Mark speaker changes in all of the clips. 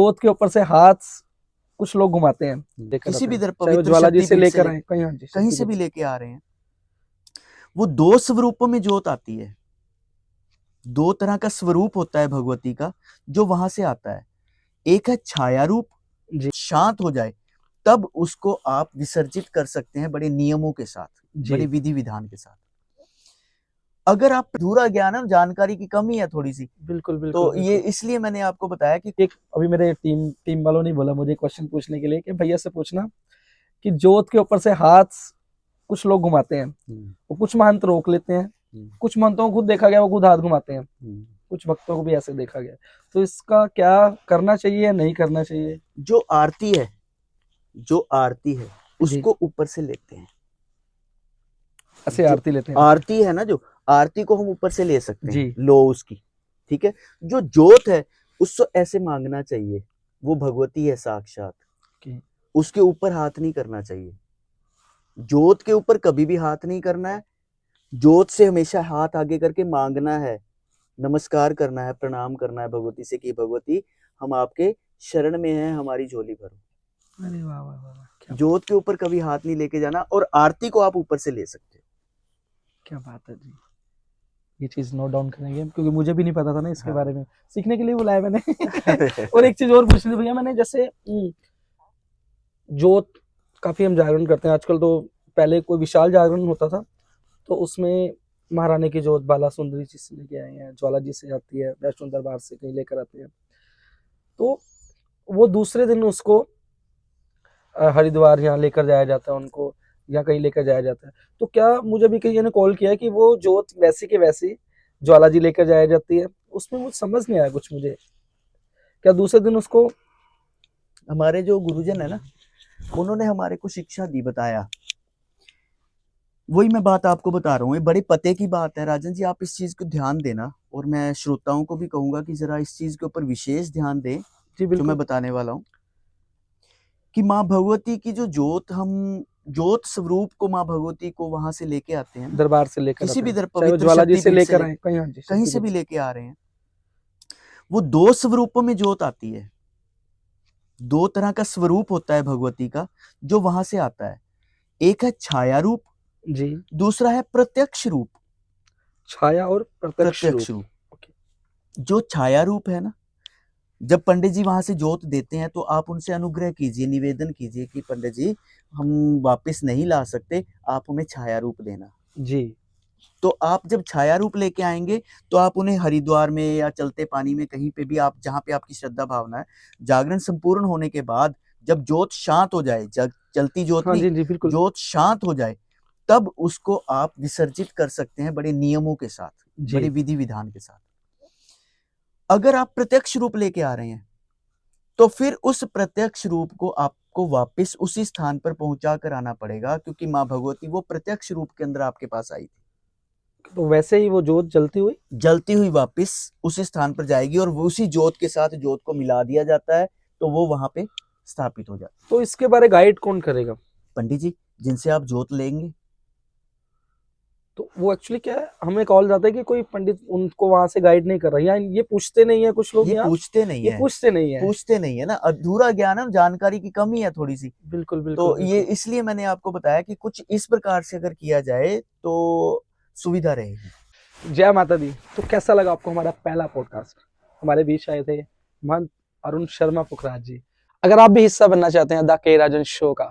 Speaker 1: जोत के ऊपर से हाथ कुछ लोग घुमाते हैं,
Speaker 2: किसी भी इधर
Speaker 1: चाहे वो
Speaker 2: पवित्र
Speaker 1: ज्वाला जी से
Speaker 2: शक्तिपीठ
Speaker 1: लेकर आए
Speaker 2: कहीं से भी लेके आ रहे हैं। वो दो स्वरूपों में जोत आती है, दो तरह का स्वरूप होता है भगवती का जो वहां से आता है। एक है छाया रूप,
Speaker 1: जी
Speaker 2: शांत हो जाए तब उसको आप विसर्जित कर सकते हैं बड़े नियमों के साथ, बड़े विधि विधान के साथ। अगर आप अधूरा ज्ञान है, जानकारी की कमी है थोड़ी सी,
Speaker 1: बिल्कुल
Speaker 2: तो
Speaker 1: बिल्कुल
Speaker 2: ये इसलिए मैंने आपको बताया कि
Speaker 1: एक अभी मेरे टीम वालों ने बोला मुझे क्वेश्चन पूछने के लिए कि भैया से पूछना कि जोत के ऊपर से हाथ कुछ लोग घुमाते हैं, वो कुछ महंत रोक लेते हैं, कुछ महंतों को खुद देखा गया वो खुद हाथ घुमाते हैं, कुछ भक्तों को भी ऐसे देखा गया। तो इसका क्या करना चाहिए या नहीं करना चाहिए?
Speaker 2: जो आरती है उसको ऊपर से लेते हैं,
Speaker 1: ऐसे आरती लेते हैं।
Speaker 2: आरती है ना, जो आरती को हम ऊपर से ले सकते
Speaker 1: जी।
Speaker 2: हैं, लो उसकी, ठीक है। जो जोत है उसको ऐसे मांगना चाहिए, वो भगवती है साक्षात, उसके ऊपर हाथ नहीं करना चाहिए। जोत के ऊपर कभी भी हाथ नहीं करना है, जोत से हमेशा हाथ आगे करके मांगना है, नमस्कार करना है, प्रणाम करना है भगवती से कि भगवती हम आपके शरण में हैं, हमारी झोली भरो।
Speaker 1: अरे वाह वाह वाह,
Speaker 2: जोत के ऊपर कभी हाथ नहीं लेके जाना, और आरती को आप ऊपर से ले सकते हो।
Speaker 1: क्या बात है जी, ये चीज नोट डाउन करेंगे क्योंकि मुझे भी नहीं पता था ना इसके बारे में, सीखने के लिए बुलाया मैंने। और एक चीज और पूछनी थी भैया, मैंने जैसे जोत काफी हम जागरण करते हैं आजकल, तो पहले कोई विशाल जागरण होता था तो उसमें महारानी की जोत बाला सुंदरी जी से लेके आए हैं, ज्वाला जी से आती है, वैष्णो दरबार से कहीं लेकर आते हैं, तो वो दूसरे दिन उसको हरिद्वार यहाँ लेकर जाया जाता है उनको, या कहीं लेकर जाया जाता है। तो क्या मुझे भी कहीं ने कॉल किया है कि वो जोत वैसी के वैसी ज्वाला जी लेकर जाया जाती है, उसमें मुझे समझ नहीं आया कुछ, मुझे क्या दूसरे दिन उसको
Speaker 2: हमारे जो गुरुजन है ना, उन्होंने हमारे को शिक्षा दी, बताया, वही मैं बात आपको बता रहा हूँ। ये बड़े पते की बात है राजन जी, आप इस चीज को ध्यान देना, और मैं श्रोताओं को भी कहूंगा कि जरा इस चीज के ऊपर विशेष ध्यान दें जो मैं बताने वाला हूँ। कि माँ भगवती की जो जोत, हम जोत स्वरूप को माँ भगवती को वहां से लेके आते हैं,
Speaker 1: दरबार से लेकर
Speaker 2: किसी भी इधर
Speaker 1: चाहे वो
Speaker 2: पवित्र
Speaker 1: ज्वाला जी से
Speaker 2: शक्तिपीठ
Speaker 1: लेकर आए,
Speaker 2: कहीं से भी लेके आ रहे हैं। वो दो स्वरूपों में जोत आती है, दो तरह का स्वरूप होता है भगवती का जो वहां से आता है। एक है छाया रूप
Speaker 1: जी,
Speaker 2: दूसरा है प्रत्यक्ष रूप।
Speaker 1: छाया और प्रत्यक्ष
Speaker 2: रूप, जो छाया रूप है ना, जब पंडित जी वहां से जोत देते हैं तो आप उनसे अनुग्रह कीजिए, निवेदन कीजिए कि पंडित जी हम वापस नहीं ला सकते, आप हमें छाया रूप देना
Speaker 1: जी।
Speaker 2: तो आप जब छाया रूप लेके आएंगे तो आप उन्हें हरिद्वार में या चलते पानी में कहीं पे भी, आप जहाँ पे आपकी श्रद्धा भावना है, जागरण संपूर्ण होने के बाद जब जोत शांत हो जाए, चलती जोत नहीं,
Speaker 1: जी, बिल्कुल।
Speaker 2: जोत शांत हो जाए तब उसको आप विसर्जित कर सकते हैं बड़े नियमों के साथ, बड़े विधि विधान के साथ। अगर आप प्रत्यक्ष रूप लेके आ रहे हैं तो फिर उस प्रत्यक्ष रूप को आपको वापस उसी स्थान पर पहुंचा कर आना पड़ेगा, क्योंकि माँ भगवती वो प्रत्यक्ष रूप के अंदर आपके पास आई थी।
Speaker 1: तो वैसे ही वो जोत जलती हुई
Speaker 2: वापस उसी स्थान पर जाएगी और वो उसी जोत के साथ जोत को मिला दिया जाता है, तो वो वहां पे स्थापित हो जाता है।
Speaker 1: तो इसके बारे गाइड कौन करेगा?
Speaker 2: पंडित जी, जिनसे आप जोत लेंगे।
Speaker 1: तो वो एक्चुअली क्या है, हमें कॉल जाता है कि कोई पंडित उनको वहां से गाइड नहीं कर रहा है, या ये पूछते नहीं है कुछ लोग,
Speaker 2: ये पूछते नहीं है ना, अधूरा ज्ञान है, जानकारी की कमी है थोड़ी सी।
Speaker 1: बिल्कुल बिल्कुल
Speaker 2: तो
Speaker 1: बिल्कुल।
Speaker 2: ये इसलिए मैंने आपको बताया कि कुछ इस प्रकार से अगर किया जाए तो सुविधा रहेगी।
Speaker 1: जय माता दी। तो कैसा लगा आपको हमारा पहला पॉडकास्ट? हमारे बीच आए थे महंत अरुण शर्मा पुखराज जी। अगर आप भी हिस्सा बनना चाहते हैं द के राजन शो का,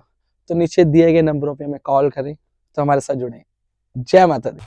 Speaker 1: तो नीचे दिए गए नंबरों पे हमें कॉल करें, तो हमारे साथ जुड़े। जय माता दी।